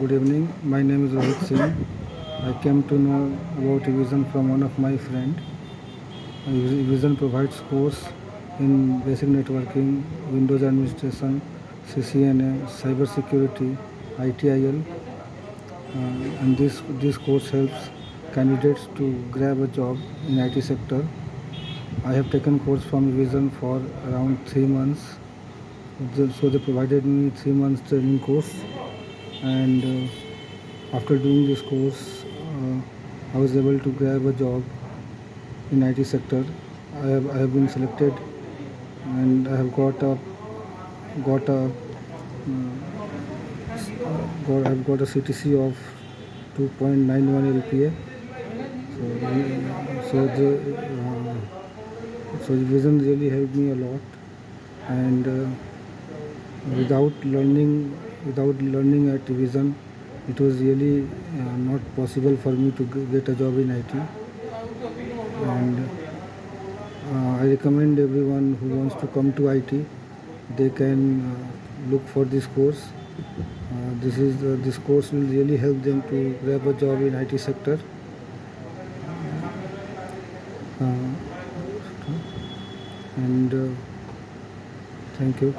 Good evening. My name is Rohit Singh. I came to know about Vision from one of my friend. Vision provides course in basic networking, Windows administration, CCNA, cyber security, ITIL, and this course helps candidates to grab a job in IT sector. I have taken course from Vision for around 3 months. So they provided me 3 months training course, and after doing this course, I was able to grab a job in IT sector. I have been selected, and I have got a I've got a CTC of 2.91 LPA. So the vision really helped me a lot, and without learning at vision, it was really not possible for me to get a job in IT. And I recommend everyone who wants to come to IT, they can look for this course. This course will really help them to grab a job in IT sector. And thank you.